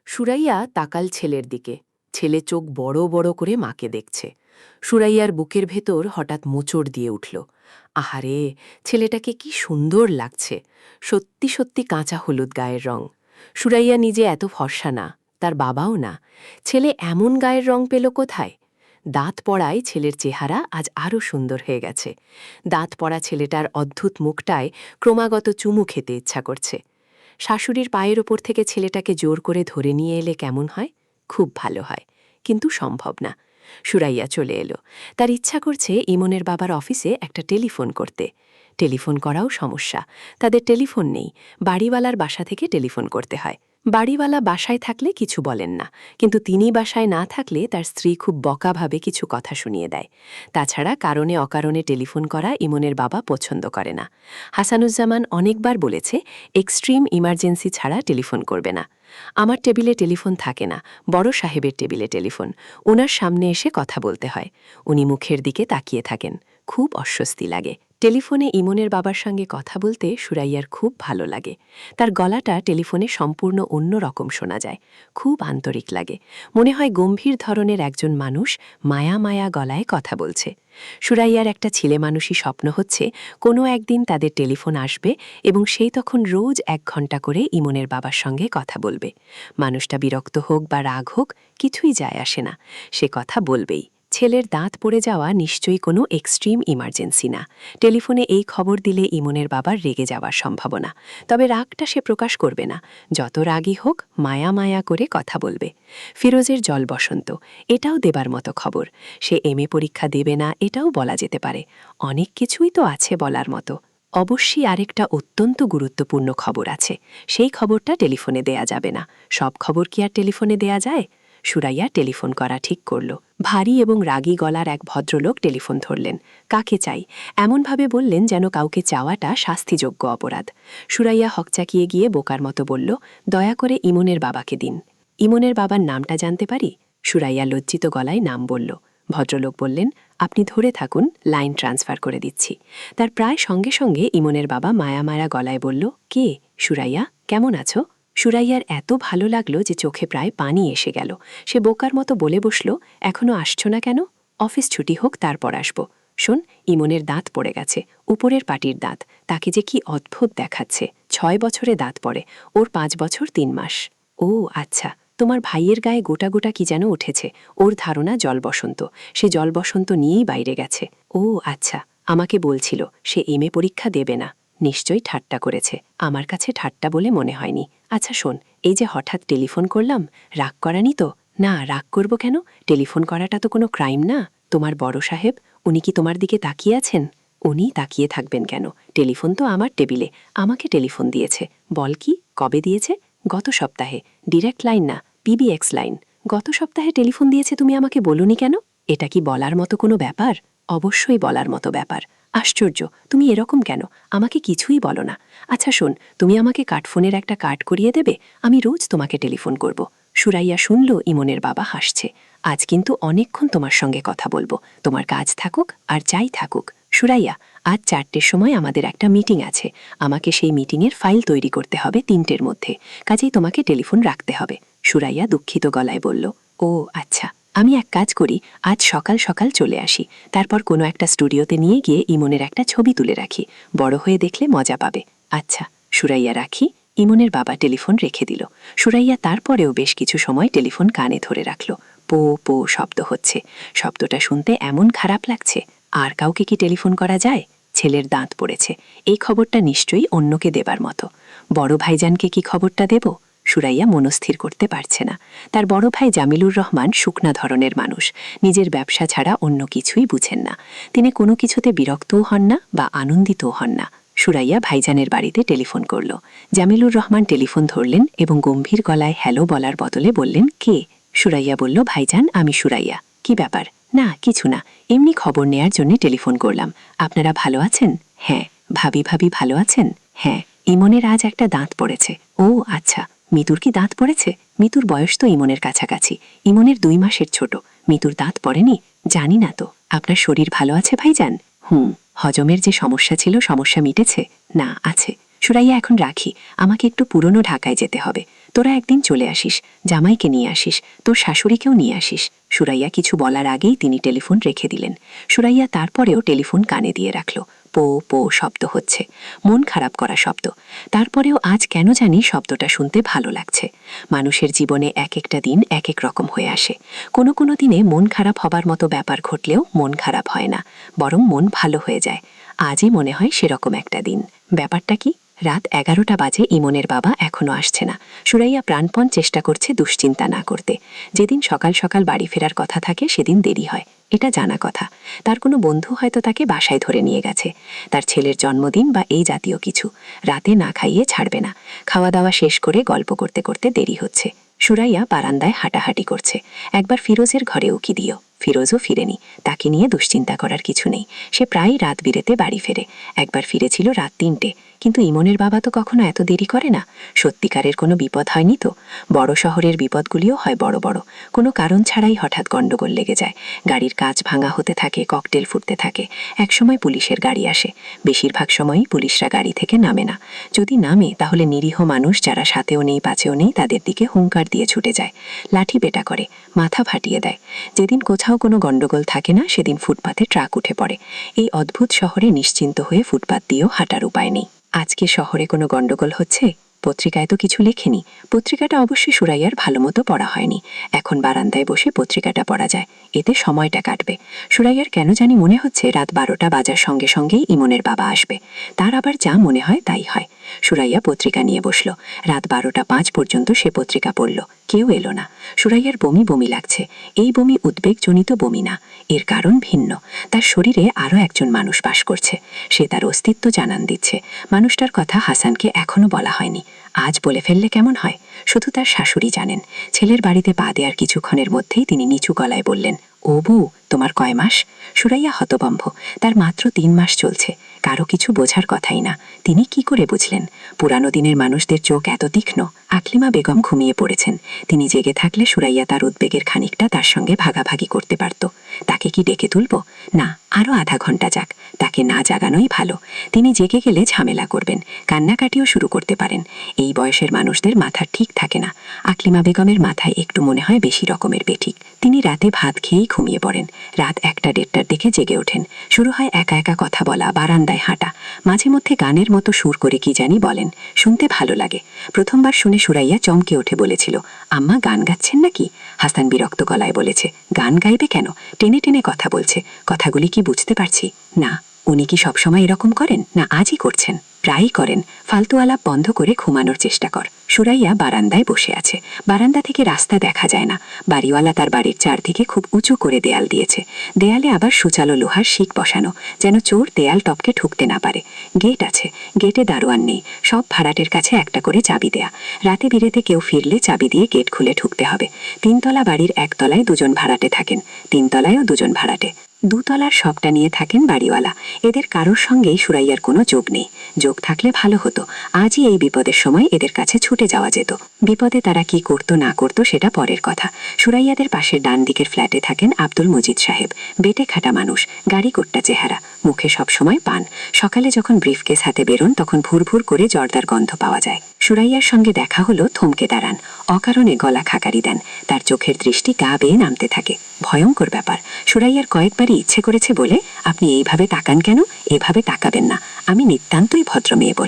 সুরাইয়া তাকাল ছেলের দিকে। ছেলে চোখ বড় বড় করে মাকে দেখছে। সুরাইয়ার বুকের ভেতর হঠাৎ মোচড় দিয়ে উঠল। আহারে, ছেলেটাকে কি সুন্দর লাগছে! সত্যি সত্যি কাঁচা হলুদ গায়ের রং। সুরাইয়া নিজে এত ফর্সা না, তার বাবাও না। ছেলে এমন গায়ের রং পেল কোথায়? দাঁত পড়ায় ছেলের চেহারা আজ আরও সুন্দর হয়ে গেছে। দাঁত পড়া ছেলেটার অদ্ভুত মুখটায় ক্রমাগত চুমু খেতে ইচ্ছা করছে। শাশুড়ির পায়ের ওপর থেকে ছেলেটাকে জোর করে ধরে নিয়ে এলে কেমন হয়? খুব ভালো হয়, কিন্তু সম্ভব না। সুরাইয়া চলে এলো। তার ইচ্ছা করছে ইমনের বাবার অফিসে একটা টেলিফোন করতে। টেলিফোন করাও সমস্যা, তাদের টেলিফোন নেই। বাড়িওয়ালার বাসা থেকে টেলিফোন করতে হয়। বাড়িওয়ালা বাসায় থাকলে কিছু বলেন না, কিন্তু তিনি বাসায় না থাকলে তার স্ত্রী খুব বকাভাবে কিছু কথা শুনিয়ে দেয়। তাছাড়া কারণে অকারণে টেলিফোন করা ইমনের বাবা পছন্দ করে না। হাসানুজ্জামান অনেকবার বলেছে এক্সট্রিম ইমার্জেন্সি ছাড়া টেলিফোন করবে না। আমার টেবিলে টেলিফোন থাকে না, বড় সাহেবের টেবিলে টেলিফোন। ওনার সামনে এসে কথা বলতে হয়। উনি মুখের দিকে তাকিয়ে থাকেন। খুব অস্বস্তি লাগে। টেলিফোনে ইমনের বাবার সঙ্গে কথা বলতে সুরাইয়ার খুব ভালো লাগে। তার গলাটা টেলিফোনে সম্পূর্ণ অন্য রকম শোনা যায়। খুব আন্তরিক লাগে। মনে হয় গম্ভীর ধরনের একজন মানুষ মায়া মায়া গলায় কথা বলছে। সুরাইয়ার একটা ছেলে মানুষই স্বপ্ন হচ্ছে কোনো একদিন তাদের টেলিফোন আসবে এবং সেই তখন রোজ 1 ঘন্টা করে ইমনের বাবার সঙ্গে কথা বলবে। মানুষটা বিরক্ত হোক বা রাগ হোক, কিছুই যায় আসে না, সে কথা বলবেই। ছেলের দাঁত পড়ে যাওয়া নিশ্চয়ই কোনো এক্সট্রিম ইমার্জেন্সি না। টেলিফোনে এই খবর দিলে ইমনের বাবার রেগে যাওয়ার সম্ভাবনা। তবে রাগটা সে প্রকাশ করবে না। যত রাগই হোক, মায়া মায়া করে কথা বলবে। ফিরোজের জল বসন্ত, এটাও দেবার মতো খবর। সে এমএ পরীক্ষা দেবে না, এটাও বলা যেতে পারে। অনেক কিছুই তো আছে বলার মতো। অবশ্যই আরেকটা অত্যন্ত গুরুত্বপূর্ণ খবর আছে। সেই খবরটা টেলিফোনে দেয়া যাবে না। সব খবর কি আর টেলিফোনে দেয়া যায়? সুরাইয়া টেলিফোন করা ঠিক করল। ভারী এবং রাগী গলার এক ভদ্রলোক টেলিফোন ধরলেন। কাকে চাই এমনভাবে বললেন যেন কাউকে চাওয়াটা শাস্তিযোগ্য অপরাধ। সুরাইয়া হকচাকিয়ে গিয়ে বোকার মতো বলল, দয়া করে ইমনের বাবাকে দিন। ইমনের বাবার নামটা জানতে পারি? সুরাইয়া লজ্জিত গলায় নাম বলল। ভদ্রলোক বললেন, আপনি ধরে থাকুন, লাইন ট্রান্সফার করে দিচ্ছি। তার প্রায় সঙ্গে সঙ্গে ইমনের বাবা মায়া মায়া গলায় বলল, কে? সুরাইয়া, কেমন আছো? সুরাইয়ার এত ভালো লাগলো যে চোখে প্রায় পানি এসে গেল। সে বোকার মতো বলে বসল, এখনো আসছো না কেন? অফিস ছুটি হোক, তারপর আসব। শোন, ইমনের দাঁত পড়ে গেছে, উপরের পাটির দাঁত। তাকে যে কি অদ্ভুত দেখাচ্ছে। 6 বছরে দাঁত পড়ে, ওর 5 বছর 3 মাস। ও আচ্ছা, তোমার ভাইয়ের গায়ে গোটা গোটা কি যেন উঠেছে। ওর ধারণা জলবসন্ত। সে জলবসন্ত নিয়েই বাইরে গেছে। ও আচ্ছা, আমাকে বলছিল সে এমএ পরীক্ষা দেবে না। নিশ্চয়ই ঠাট্টা করেছে। আমার কাছে ঠাট্টা বলে মনে হয়নি। আচ্ছা শোন, এই যে হঠাৎ টেলিফোন করলাম, রাগ করানি তো? না, রাগ করব কেন? টেলিফোন করাটা তো কোনো ক্রাইম না। তোমার বড় সাহেব, উনি কি তোমার দিকে তাকিয়ে আছেন? উনি তাকিয়ে থাকবেন কেন? টেলিফোন তো আমার টেবিলে, আমাকে টেলিফোন দিয়েছে। বল কি, কবে দিয়েছে? গত সপ্তাহে। ডিরেক্ট লাইন না, পিবিএক্স লাইন। গত সপ্তাহে টেলিফোন দিয়েছে, তুমি আমাকে বলোনি কেন? এটা কি বলার মতো কোনো ব্যাপার? অবশ্যই বলার মতো ব্যাপার। আশ্চর্য, তুমি এরকম কেন? আমাকে কিছুই বলো না। আচ্ছা শোন, তুমি আমাকে কার্ডফোনের একটা কার্ড করিয়ে দেবে? আমি রোজ তোমাকে টেলিফোন করব। সুরাইয়া শুনল ইমনের বাবা হাসছে। আজ কিন্তু অনেকক্ষণ তোমার সঙ্গে কথা বলবো, তোমার কাজ থাকুক আর যাই থাকুক। সুরাইয়া, আজ 4টের সময় আমাদের একটা মিটিং আছে। আমাকে সেই মিটিংয়ের ফাইল তৈরি করতে হবে 3টের মধ্যে। কাজেই তোমাকে টেলিফোন রাখতে হবে। সুরাইয়া দুঃখিত গলায় বলল, ও আচ্ছা, আমি এক কাজ করি, আজ সকাল সকাল চলে আসি। তারপর কোনো একটা স্টুডিওতে নিয়ে গিয়ে ইমনের একটা ছবি তুলে রাখি। বড় হয়ে দেখলে মজা পাবে। আচ্ছা। সুরাইয়া রাখি। ইমনের বাবা টেলিফোন রেখে দিল। সুরাইয়া তারপরেও বেশ কিছু সময় টেলিফোন কানে ধরে রাখল। পো পো শব্দ হচ্ছে। শব্দটা শুনতে এমন খারাপ লাগছে। আর কাউকে কি টেলিফোন করা যায়? ছেলের দাঁত পড়েছে, এই খবরটা নিশ্চয়ই অন্যকে দেবার মতো। বড় ভাইজানকে কি খবরটা দেব? সুরাইয়া মনস্থির করতে পারছে না। তার বড় ভাই জামিলুর রহমান শুকনা ধরনের মানুষ। নিজের ব্যবসা ছাড়া অন্য কিছুই বুঝেন না। তিনি কোনো কিছুতে বিরক্তও হন না বা আনন্দিতও হন না। সুরাইয়া ভাইজানের বাড়িতে টেলিফোন করল। জামিলুর রহমান টেলিফোন ধরলেন এবং গম্ভীর গলায় হ্যালো বলার বদলে বললেন, কে? সুরাইয়া বলল, ভাইজান, আমি সুরাইয়া। কি ব্যাপার? না, কিছু না, এমনি খবর নেয়ার জন্য টেলিফোন করলাম। আপনারা ভালো আছেন? হ্যাঁ। ভাবি ভাবি ভালো আছেন? হ্যাঁ। ইমনের আজ একটা দাঁত পড়েছে। ও আচ্ছা। মিতুর কি দাঁত পড়েছে? মিতুর বয়স তো ইমনের কাছাকাছি। ইমনের 2 মাসের ছোট। মিতুর দাঁত পড়েনি? জানি না তো। আপনার শরীর ভালো আছে ভাইজান? হজমের যে সমস্যা ছিল, সমস্যা মিটেছে? না, আছে। সুরাইয়া, এখন রাখি, আমাকে একটু পুরনো ঢাকায় যেতে হবে। তোরা একদিন চলে আসিস, জামাইকে নিয়ে আসিস, তোর শাশুড়িকেও নিয়ে আসিস। সুরাইয়া কিছু বলার আগেই তিনি টেলিফোন রেখে দিলেন। সুরাইয়া তারপরেও টেলিফোন কানে দিয়ে রাখল। পো পো শব্দ হচ্ছে, মন খারাপ করা শব্দ। তারপরেও আজ কেন জানি শব্দটা শুনতে ভালো লাগছে। মানুষের জীবনে এক একটা দিন এক এক রকম হয়ে আসে। কোনো কোনো দিনে মন খারাপ হবার মতো ব্যাপার ঘটলেও মন খারাপ হয় না, বরং মন ভালো হয়ে যায়। আজই মনে হয় সেরকম একটা দিন। ব্যাপারটা কি? রাত 11টা বাজে, ইমনের বাবা এখনো আসছে না। সুরাইয়া প্রাণপণ চেষ্টা করছে দুশ্চিন্তা না করতে। যেদিন সকাল সকাল বাড়ি ফেরার কথা থাকে সেদিন দেরি হয়, এটা জানা কথা। তার কোনো বন্ধু হয়তো তাকে বাসায় ধরে নিয়ে গেছে, তার ছেলের জন্মদিন বা এই জাতীয় কিছু। রাতে না খাইয়ে ছাড়বে না। খাওয়া দাওয়া শেষ করে গল্প করতে করতে দেরি হচ্ছে। সুরাইয়া বারান্দায় হাঁটাহাঁটি করছে। একবার ফিরোজের ঘরে উকি দিও। ফিরোজও ফিরেনি। তাকে নিয়ে দুশ্চিন্তা করার কিছু নেই। সে প্রায়ই রাত বিরেতে বাড়ি ফেরে। একবার ফিরেছিল রাত 3টে। কিন্তু ইমনের বাবা তো কখনো এত দেরি করে না। সত্যিকারের কোনো বিপদ হয়নি তো? বড় শহরের বিপদগুলিও হয় বড় বড়, কোনো কারণ ছাড়াই হঠাৎ গন্ডগোল লেগে যায়। গাড়ির কাঁচ ভাঙা হতে থাকে, ককটেল ফুটতে থাকে। একসময় পুলিশের গাড়ি আসে। বেশিরভাগ সময়ই পুলিশরা গাড়ি থেকে নামে না। যদি নামে তাহলে নিরীহ মানুষ যারা সাথেও নেই পাছেও নেই তাদের দিকে হুঙ্কার দিয়ে ছুটে যায়, লাঠি পেটা করে, মাথা ফাটিয়ে দেয়। যেদিন কোথাও কোনো গন্ডগোল থাকে না সেদিন ফুটপাতে ট্রাক উঠে পড়ে। এই অদ্ভুত শহরে নিশ্চিন্ত হয়ে ফুটপাত দিয়েও হাঁটার উপায় নেই। আজকে শহরে কোনো গন্ডগোল হচ্ছে? পত্রিকায় তো কিছু লেখেনি। পত্রিকাটা অবশ্যই সুরাইয়ার ভালো মতো পড়া হয়নি। এখন বারান্দায় বসে পত্রিকাটা পড়া যায়, এতে সময়টা কাটবে। সুরাইয়ার কেন জানি মনে হচ্ছে রাত 12টা বাজার সঙ্গে সঙ্গেই ইমনের বাবা আসবে। তার আবার যা মনে হয় তাই হয়। সুরাইয়া পত্রিকা নিয়ে বসল। রাত 12টা 5 পর্যন্ত সে পত্রিকা পড়ল। কেউ এলো না। সুরাইয়ার বমি বমি লাগছে। এই বমি উদ্বেগজনিত বমি না, এর কারণ ভিন্ন। তার শরীরে আরও একজন মানুষ বাস করছে। সে তার অস্তিত্ব জানান দিচ্ছে। মানুষটার কথা হাসানকে এখনো বলা হয়নি। আজ বলে ফেললে কেমন হয়? শুধু তার শাশুড়ি জানেন। ছেলের বাড়িতে পা দেওয়ার কিছুক্ষণের মধ্যেই তিনি নিচু গলায় বললেন, ও বউ, তোমার কয় মাস? সুরাইয়া হতভম্ব। তার মাত্র 3 মাস চলছে। কারো কিছু বোঝার কথাই না। তিনি কি করে বুঝলেন? পুরানো দিনের মানুষদের চোখ এত তীক্ষ্ণ। আকলিমা বেগম ঘুমিয়ে পড়েছেন। তিনি জেগে থাকলে সুরাইয়া তার উদ্বেগের খানিকটা তার সঙ্গে ভাগাভাগি করতে পারত। তাকে কি ডেকে তুলব? না, আরও আধা ঘন্টা যাক। তাকে না জাগানোই ভালো। তিনি জেগে গেলে ঝামেলা করবেন, কান্নাকাটিও শুরু করতে পারেন। এই বয়সের মানুষদের মাথা ঠিক থাকে না। আকলিমা বেগমের মাথায় একটু মনে হয় বেশি রকমের বেঠিক। তিনি রাতে ভাত খেয়েই ঘুমিয়ে পড়েন। রাত 1টা 1:30টার দিকে জেগে ওঠেন। শুরু হয় একা একা কথা বলা, বারান্দায় হাঁটা। মাঝে মধ্যে গানের মতো সুর করে কি জানি বলেন, শুনতে ভালো লাগে। প্রথমবার শুনে সুরাইয়া চমকে উঠে বলেছিল, আম্মা গান গাচ্ছেন নাকি? হাসান বিরক্ত গলায় বলেছে, গান গাইবে কেন? টেনে টেনে কথা বলছে। কথাগুলি কি বুঝতে পারছি না? উনি কি সবসময় এরকম করেন, না আজই করছেন? প্রায়ই করেন। ফালতু আলাপ বন্ধ করে ঘুমানোর চেষ্টা কর। সুরাইয়া বারান্দায় বসে আছে। বারান্দা থেকে রাস্তা দেখা যায় না। বাড়িওয়ালা তার বাড়ির চারদিকে খুব উঁচু করে দেয়াল দিয়েছে। দেয়ালে আবার সুচালো লোহার শিক বসানো, যেন চোর দেয়াল টপকে ঢুকতে না পারে। গেট আছে। গেটে দারোয়ান নেই। সব ভাড়াটের কাছে একটা করে চাবি দেয়া। রাতে বিরেতে কেউ ফিরলে চাবি দিয়ে গেট খুলে ঢুকতে হবে। 3তলা বাড়ির 1তলায় 2জন ভাড়াটে থাকেন। 3তলায়ও 2জন ভাড়াটে। 2তলার সবটা নিয়ে থাকেন বাড়িওয়ালা। এদের কারোর সঙ্গেই সুরাইয়ার কোনো যোগ নেই। যোগ থাকলে ভালো হতো। আজই এই বিপদের সময় এদের কাছে ছুটে যাওয়া যেত। বিপদে তারা কি করতো না করতো সেটা পরের কথা। সুরাইয়াদের পাশের ডান দিকের ফ্ল্যাটে থাকেন আব্দুল মজিদ সাহেব। বেটে খাটা মানুষ, গাড়ি কোট্টা চেহারা, মুখে সবসময় পান। সকালে যখন ব্রিফকেস হাতে বেরোন তখন ভুর ভুর করে জর্দার গন্ধ পাওয়া যায়। সুরাইয়ার সঙ্গে দেখা হলো থমকে দাঁড়ান। অকারণে গলা খাকারি দেন। তার চোখের দৃষ্টি গা বেয়ে নামতে থাকে। ভয়ঙ্কর ব্যাপার। সুরাইয়ার কয়েকবারই ইচ্ছে করেছে বলে, আপনি এইভাবে তাকান কেন? এভাবে তাকাবেন না। আমি নিতান্তই ভদ্র মেয়ে বলে।